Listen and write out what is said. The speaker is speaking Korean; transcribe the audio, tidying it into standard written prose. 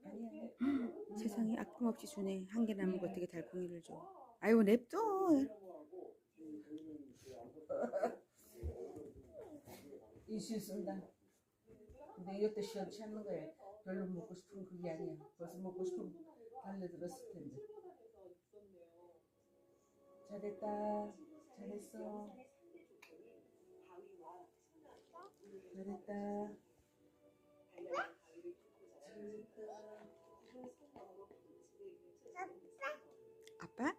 아니야. 세상에 아낌없이 주네. 한 개 남은 거 어떻게 달콩이를 줘. 아이고 냅둬. 이슈 쓴다. 근데 이것도 시원치 않는 거야. 별로 먹고 싶은 그게 아니야. 벌써 먹고 싶은 달려들었을 텐데. 잘했다. 잘했어. 잘했다. 아빠?